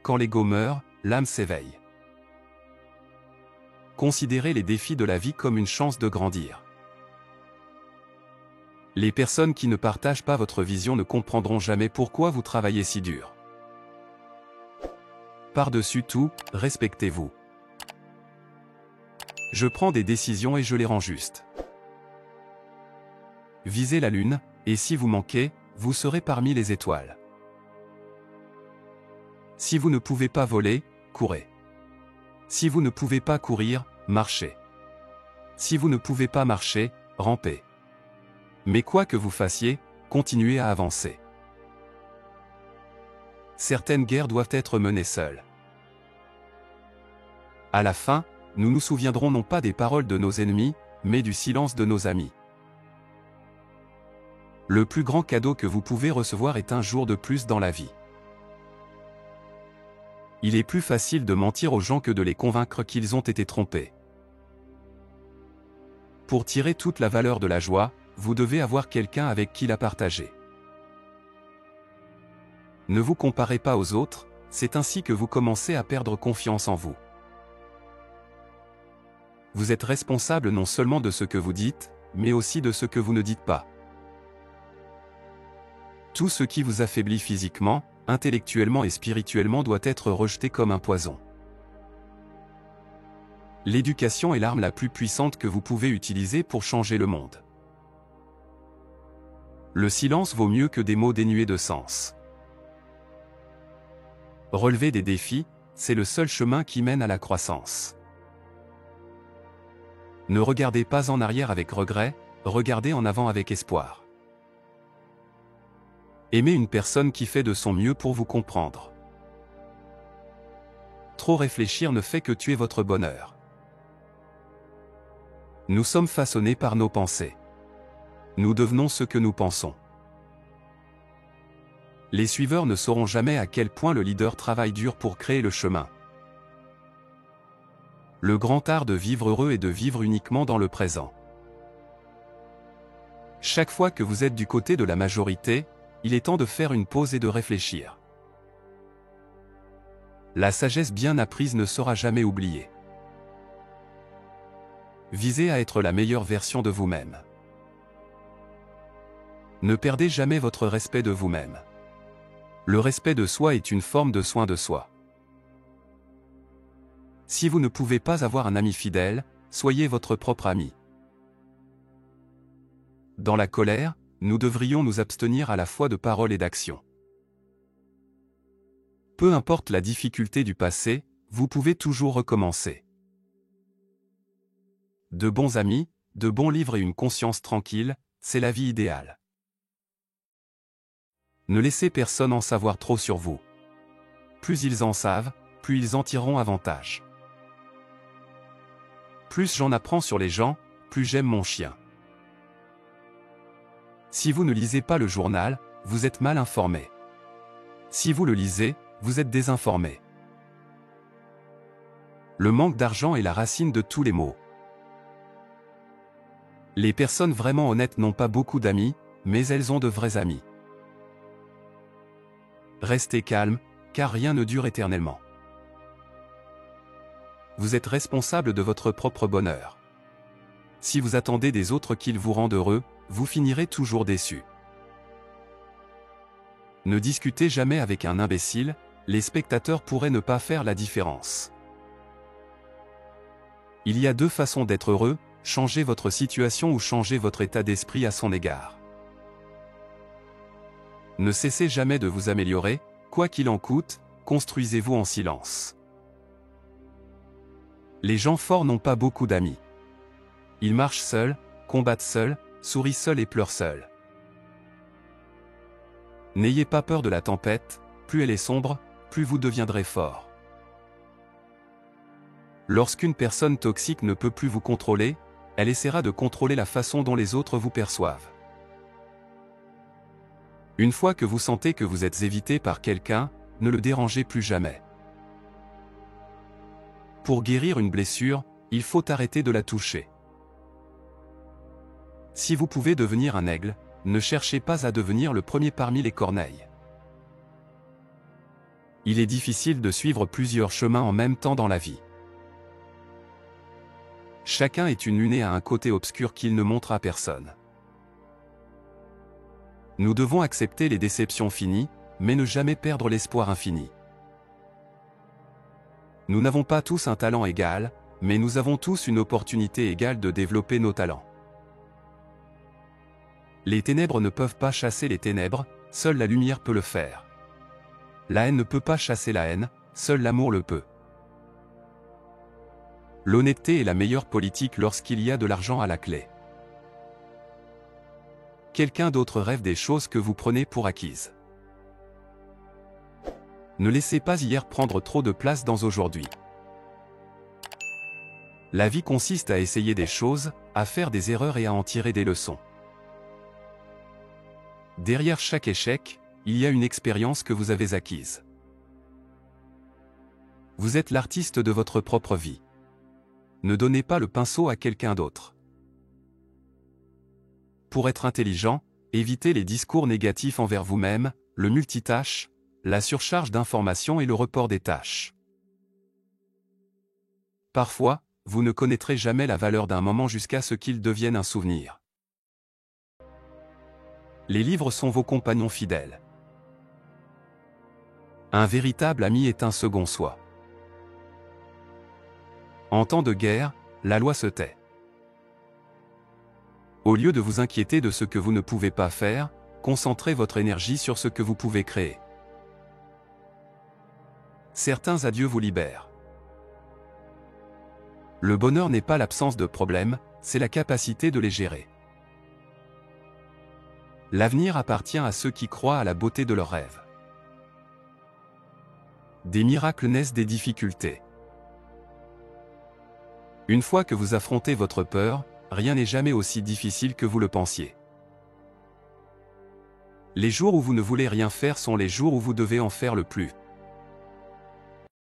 Quand l'ego meurt, l'âme s'éveille. Considérez les défis de la vie comme une chance de grandir. Les personnes qui ne partagent pas votre vision ne comprendront jamais pourquoi vous travaillez si dur. Par-dessus tout, respectez-vous. Je prends des décisions et je les rends justes. Visez la lune, et si vous manquez, vous serez parmi les étoiles. Si vous ne pouvez pas voler, courez. Si vous ne pouvez pas courir, marchez. Si vous ne pouvez pas marcher, rampez. Mais quoi que vous fassiez, continuez à avancer. Certaines guerres doivent être menées seules. À la fin, nous nous souviendrons non pas des paroles de nos ennemis, mais du silence de nos amis. Le plus grand cadeau que vous pouvez recevoir est un jour de plus dans la vie. Il est plus facile de mentir aux gens que de les convaincre qu'ils ont été trompés. Pour tirer toute la valeur de la joie, vous devez avoir quelqu'un avec qui la partager. Ne vous comparez pas aux autres, c'est ainsi que vous commencez à perdre confiance en vous. Vous êtes responsable non seulement de ce que vous dites, mais aussi de ce que vous ne dites pas. Tout ce qui vous affaiblit physiquement, intellectuellement et spirituellement doit être rejeté comme un poison. L'éducation est l'arme la plus puissante que vous pouvez utiliser pour changer le monde. Le silence vaut mieux que des mots dénués de sens. Relever des défis, c'est le seul chemin qui mène à la croissance. Ne regardez pas en arrière avec regret, regardez en avant avec espoir. Aimez une personne qui fait de son mieux pour vous comprendre. Trop réfléchir ne fait que tuer votre bonheur. Nous sommes façonnés par nos pensées. Nous devenons ce que nous pensons. Les suiveurs ne sauront jamais à quel point le leader travaille dur pour créer le chemin. Le grand art de vivre heureux est de vivre uniquement dans le présent. Chaque fois que vous êtes du côté de la majorité, il est temps de faire une pause et de réfléchir. La sagesse bien apprise ne sera jamais oubliée. Visez à être la meilleure version de vous-même. Ne perdez jamais votre respect de vous-même. Le respect de soi est une forme de soin de soi. Si vous ne pouvez pas avoir un ami fidèle, soyez votre propre ami. Dans la colère, nous devrions nous abstenir à la fois de paroles et d'actions. Peu importe la difficulté du passé, vous pouvez toujours recommencer. De bons amis, de bons livres et une conscience tranquille, c'est la vie idéale. Ne laissez personne en savoir trop sur vous. Plus ils en savent, plus ils en tireront avantage. Plus j'en apprends sur les gens, plus j'aime mon chien. Si vous ne lisez pas le journal, vous êtes mal informé. Si vous le lisez, vous êtes désinformé. Le manque d'argent est la racine de tous les maux. Les personnes vraiment honnêtes n'ont pas beaucoup d'amis, mais elles ont de vrais amis. Restez calme, car rien ne dure éternellement. Vous êtes responsable de votre propre bonheur. Si vous attendez des autres qu'ils vous rendent heureux, vous finirez toujours déçu. Ne discutez jamais avec un imbécile, les spectateurs pourraient ne pas faire la différence. Il y a deux façons d'être heureux, changer votre situation ou changer votre état d'esprit à son égard. Ne cessez jamais de vous améliorer, quoi qu'il en coûte, construisez-vous en silence. Les gens forts n'ont pas beaucoup d'amis. Ils marchent seuls, combattent seuls, sourient seuls et pleurent seuls. N'ayez pas peur de la tempête, plus elle est sombre, plus vous deviendrez fort. Lorsqu'une personne toxique ne peut plus vous contrôler, elle essaiera de contrôler la façon dont les autres vous perçoivent. Une fois que vous sentez que vous êtes évité par quelqu'un, ne le dérangez plus jamais. Pour guérir une blessure, il faut arrêter de la toucher. Si vous pouvez devenir un aigle, ne cherchez pas à devenir le premier parmi les corneilles. Il est difficile de suivre plusieurs chemins en même temps dans la vie. Chacun est une lunée à un côté obscur qu'il ne montre à personne. Nous devons accepter les déceptions finies, mais ne jamais perdre l'espoir infini. Nous n'avons pas tous un talent égal, mais nous avons tous une opportunité égale de développer nos talents. Les ténèbres ne peuvent pas chasser les ténèbres, seule la lumière peut le faire. La haine ne peut pas chasser la haine, seul l'amour le peut. L'honnêteté est la meilleure politique lorsqu'il y a de l'argent à la clé. Quelqu'un d'autre rêve des choses que vous prenez pour acquises. Ne laissez pas hier prendre trop de place dans aujourd'hui. La vie consiste à essayer des choses, à faire des erreurs et à en tirer des leçons. Derrière chaque échec, il y a une expérience que vous avez acquise. Vous êtes l'artiste de votre propre vie. Ne donnez pas le pinceau à quelqu'un d'autre. Pour être intelligent, évitez les discours négatifs envers vous-même, le multitâche, la surcharge d'informations et le report des tâches. Parfois, vous ne connaîtrez jamais la valeur d'un moment jusqu'à ce qu'il devienne un souvenir. Les livres sont vos compagnons fidèles. Un véritable ami est un second soi. En temps de guerre, la loi se tait. Au lieu de vous inquiéter de ce que vous ne pouvez pas faire, concentrez votre énergie sur ce que vous pouvez créer. Certains adieux vous libèrent. Le bonheur n'est pas l'absence de problèmes, c'est la capacité de les gérer. L'avenir appartient à ceux qui croient à la beauté de leurs rêves. Des miracles naissent des difficultés. Une fois que vous affrontez votre peur, rien n'est jamais aussi difficile que vous le pensiez. Les jours où vous ne voulez rien faire sont les jours où vous devez en faire le plus.